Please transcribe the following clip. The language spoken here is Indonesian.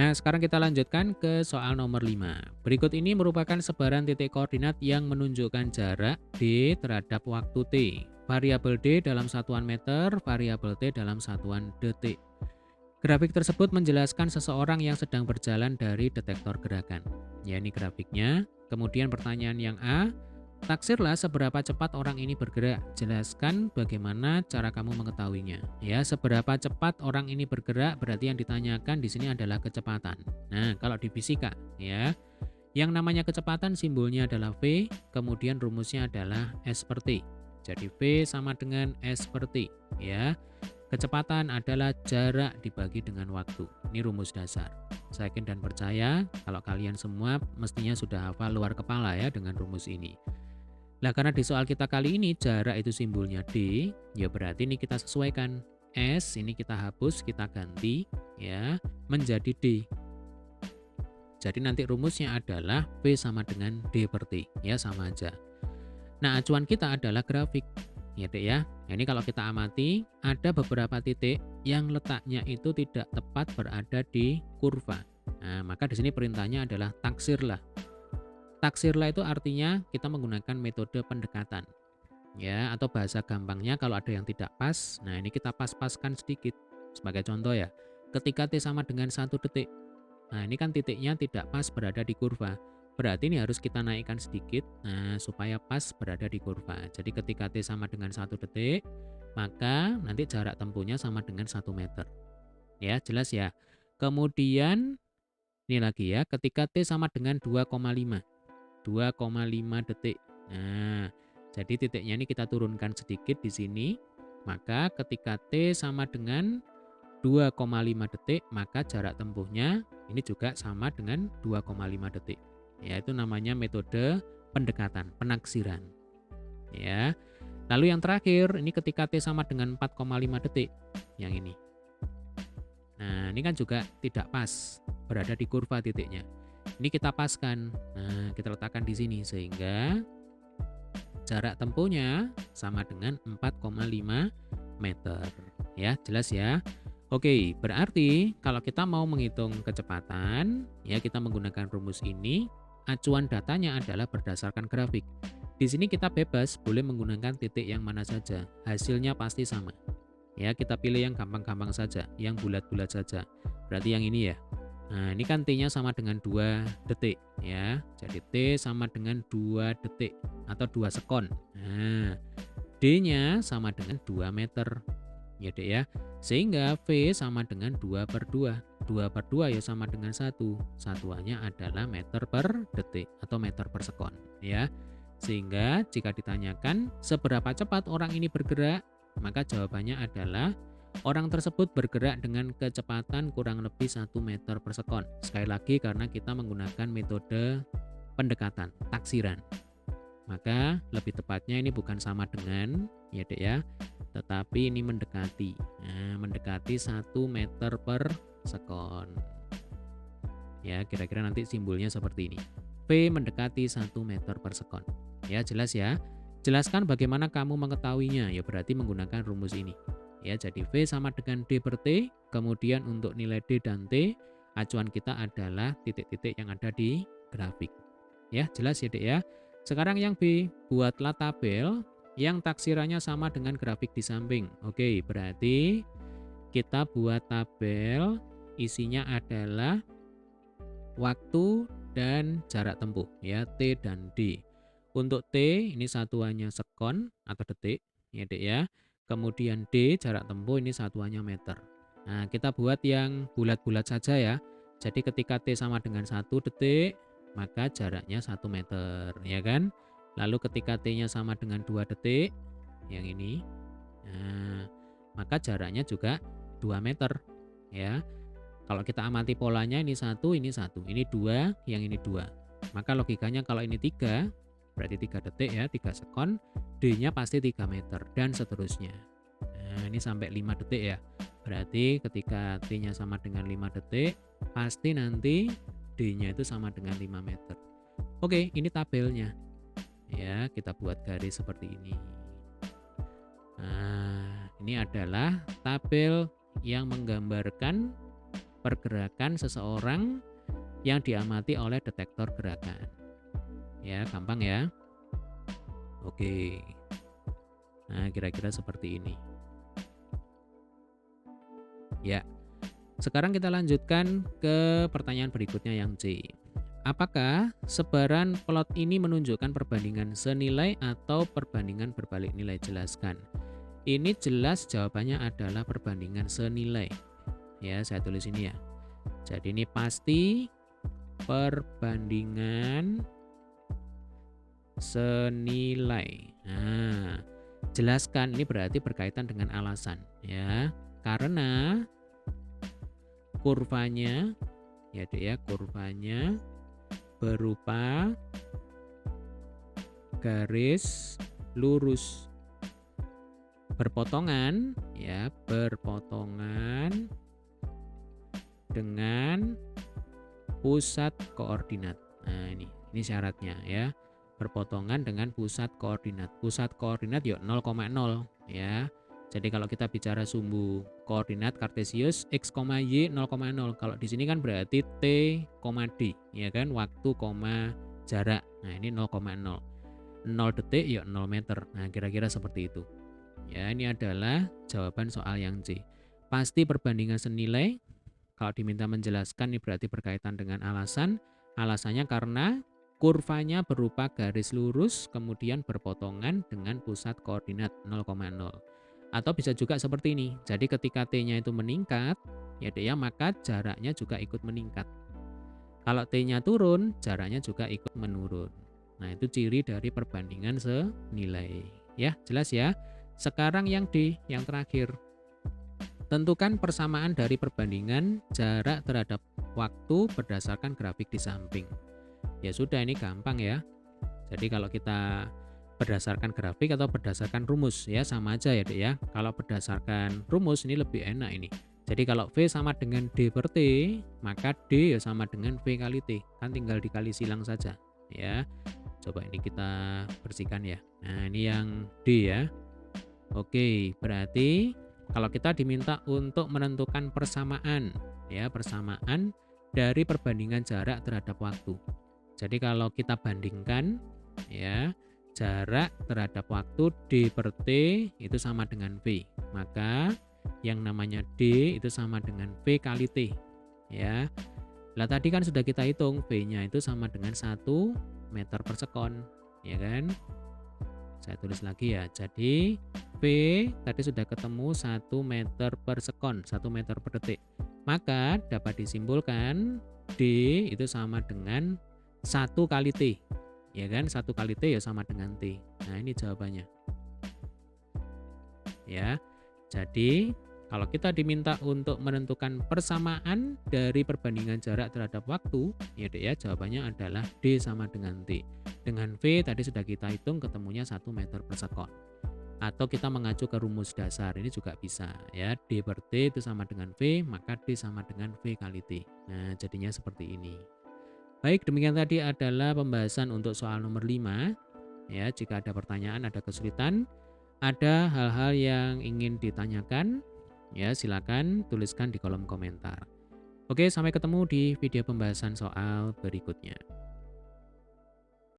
Nah, sekarang kita lanjutkan ke soal nomor 5. Berikut ini merupakan sebaran titik koordinat yang menunjukkan jarak D terhadap waktu T. Variabel D dalam satuan meter, variabel T dalam satuan detik. Grafik tersebut menjelaskan seseorang yang sedang berjalan dari detektor gerakan. Ya, ini grafiknya. Kemudian pertanyaan yang A, taksirlah seberapa cepat orang ini bergerak. Jelaskan bagaimana cara kamu mengetahuinya. Ya, seberapa cepat orang ini bergerak berarti yang ditanyakan di sini adalah kecepatan. Nah, kalau di fisika, ya, yang namanya kecepatan simbolnya adalah V, kemudian rumusnya adalah S per T. Jadi V sama dengan S per T, ya. Kecepatan adalah jarak dibagi dengan waktu. Ini rumus dasar. Saya yakin dan percaya kalau kalian semua mestinya sudah hafal luar kepala ya dengan rumus ini. Nah, karena di soal kita kali ini jarak itu simbolnya D, ya berarti ini kita sesuaikan. S ini kita hapus, kita ganti ya menjadi D. Jadi nanti rumusnya adalah V sama dengan D per T, ya sama aja. Nah, acuan kita adalah grafik. Ya, Dek ya. Nah, ini kalau kita amati, ada beberapa titik yang letaknya itu tidak tepat berada di kurva. Nah, maka di sini perintahnya adalah taksirlah. Taksirlah itu artinya kita menggunakan metode pendekatan. Ya, atau bahasa gampangnya kalau ada yang tidak pas, nah ini kita pas-paskan sedikit. Sebagai contoh ya, ketika T sama dengan 1 detik. Nah, ini kan titiknya tidak pas berada di kurva. Berarti ini harus kita naikkan sedikit, nah supaya pas berada di kurva. Jadi ketika T sama dengan 1 detik, maka nanti jarak tempuhnya sama dengan 1 meter. Ya, jelas ya. Kemudian ini lagi ya, ketika T sama dengan 2,5. 2,5 detik. Nah, jadi titiknya ini kita turunkan sedikit di sini. Maka ketika T sama dengan 2,5 detik, maka jarak tempuhnya ini juga sama dengan 2,5 detik. Yaitu namanya metode pendekatan, penaksiran. Ya. Lalu yang terakhir, ini ketika T sama dengan 4,5 detik. Yang ini. Nah, ini kan juga tidak pas berada di kurva titiknya. Ini kita paskan. Nah, kita letakkan di sini sehingga jarak tempuhnya sama dengan 4,5 meter. Ya, jelas ya. Oke, berarti kalau kita mau menghitung kecepatan, ya kita menggunakan rumus ini, acuan datanya adalah berdasarkan grafik. Di sini kita bebas, boleh menggunakan titik yang mana saja. Hasilnya pasti sama. Ya, kita pilih yang gampang-gampang saja, yang bulat-bulat saja. Berarti yang ini ya. Nah, ini kan T-nya sama dengan 2 detik ya. Jadi T sama dengan 2 detik atau 2 sekon. Nah, D-nya sama dengan 2 meter. Ya, Dek ya. Sehingga V sama dengan 2 per 2. 2 per 2 ya sama dengan 1. Satuannya adalah meter per detik atau meter per sekon ya. Sehingga jika ditanyakan seberapa cepat orang ini bergerak, maka jawabannya adalah orang tersebut bergerak dengan kecepatan kurang lebih 1 meter per sekon. Sekali lagi karena kita menggunakan metode pendekatan, taksiran. Maka lebih tepatnya ini bukan sama dengan, ya Dek ya, tetapi ini mendekati. Nah, mendekati 1 meter per sekon. Ya, kira-kira nanti simbolnya seperti ini. V mendekati 1 meter per sekon. Ya, jelas ya. Jelaskan bagaimana kamu mengetahuinya, ya berarti menggunakan rumus ini. Ya, jadi V sama dengan D per T, kemudian untuk nilai D dan T, acuan kita adalah titik-titik yang ada di grafik. Ya, jelas ya Dek ya. Sekarang yang B, buatlah tabel yang taksirannya sama dengan grafik di samping. Oke, berarti kita buat tabel isinya adalah waktu dan jarak tempuh ya, T dan D. Untuk T ini satuannya sekon atau detik ya Dek ya. Kemudian D jarak tempuh ini satuannya meter. Nah, kita buat yang bulat-bulat saja ya. Jadi ketika T sama dengan 1 detik, maka jaraknya 1 meter ya kan. Lalu ketika T-nya sama dengan 2 detik, yang ini, nah, maka jaraknya juga 2 meter ya. Kalau kita amati polanya ini 1, ini 2, yang ini 2. Maka logikanya kalau ini 3, berarti 3 detik ya, 3 sekon, D-nya pasti 3 meter dan seterusnya. Nah, ini sampai 5 detik ya. Berarti ketika T-nya sama dengan 5 detik, pasti nanti D-nya itu sama dengan 5 meter. Oke, ini tabelnya. Ya, kita buat garis seperti ini. Nah, ini adalah tabel yang menggambarkan pergerakan seseorang yang diamati oleh detektor gerakan. Ya, gampang ya. Oke. Nah, kira-kira seperti ini. Ya. Sekarang kita lanjutkan ke pertanyaan berikutnya yang C. Apakah sebaran plot ini menunjukkan perbandingan senilai atau perbandingan berbalik nilai? Jelaskan. Ini jelas jawabannya adalah perbandingan senilai. Ya, saya tulis ini ya. Jadi ini pasti perbandingan senilai. Nah, jelaskan ini berarti berkaitan dengan alasan ya. Karena kurvanya ya Dek ya, kurvanya berupa garis lurus berpotongan ya, berpotongan dengan pusat koordinat. Nah, ini syaratnya ya. Berpotongan dengan pusat koordinat. Pusat koordinat yuk 0,0 ya. Jadi kalau kita bicara sumbu koordinat kartesius x, y 0,0. Kalau di sini kan berarti t, d ya kan, waktu, jarak. Nah, ini 0,0. 0 detik ya 0 meter. Nah, kira-kira seperti itu. Ya, ini adalah jawaban soal yang C. Pasti perbandingan senilai. Kalau diminta menjelaskan ini berarti berkaitan dengan alasan. Alasannya karena kurvanya berupa garis lurus kemudian berpotongan dengan pusat koordinat 0,0. Atau bisa juga seperti ini. Jadi ketika T-nya itu meningkat, ya Dek ya, maka jaraknya juga ikut meningkat. Kalau T-nya turun, jaraknya juga ikut menurun. Nah, itu ciri dari perbandingan senilai. Ya, jelas ya. Sekarang yang D, yang terakhir. Tentukan persamaan dari perbandingan jarak terhadap waktu berdasarkan grafik di samping. Ya sudah, ini gampang ya. Jadi kalau kita berdasarkan grafik atau berdasarkan rumus ya sama aja ya Dek ya. Kalau berdasarkan rumus ini lebih enak ini. Jadi kalau V sama dengan D per T, maka D ya sama dengan V kali T. Kan tinggal dikali silang saja ya. Coba ini kita bersihkan ya. Nah, ini yang D ya. Oke, berarti kalau kita diminta untuk menentukan persamaan ya, persamaan dari perbandingan jarak terhadap waktu. Jadi kalau kita bandingkan ya, jarak terhadap waktu D per T itu sama dengan V. Maka yang namanya D itu sama dengan V kali T. Ya. Lah tadi kan sudah kita hitung V-nya itu sama dengan 1 meter per sekon, ya kan? Saya tulis lagi ya. Jadi V tadi sudah ketemu 1 meter per sekon, 1 meter per detik. Maka dapat disimpulkan D itu sama dengan 1 kali T. Ya kan, 1 kali T ya sama dengan T. Nah, ini jawabannya. Ya. Jadi, kalau kita diminta untuk menentukan persamaan dari perbandingan jarak terhadap waktu, ya Dek ya, jawabannya adalah D sama dengan T. Dengan V tadi sudah kita hitung ketemunya 1 meter per sekon. Atau kita mengacu ke rumus dasar, ini juga bisa ya. D per T itu sama dengan V, maka D sama dengan V kali T. Nah, jadinya seperti ini. Baik, demikian tadi adalah pembahasan untuk soal nomor 5. Ya, jika ada pertanyaan, ada kesulitan, ada hal-hal yang ingin ditanyakan, ya silakan tuliskan di kolom komentar. Oke, sampai ketemu di video pembahasan soal berikutnya.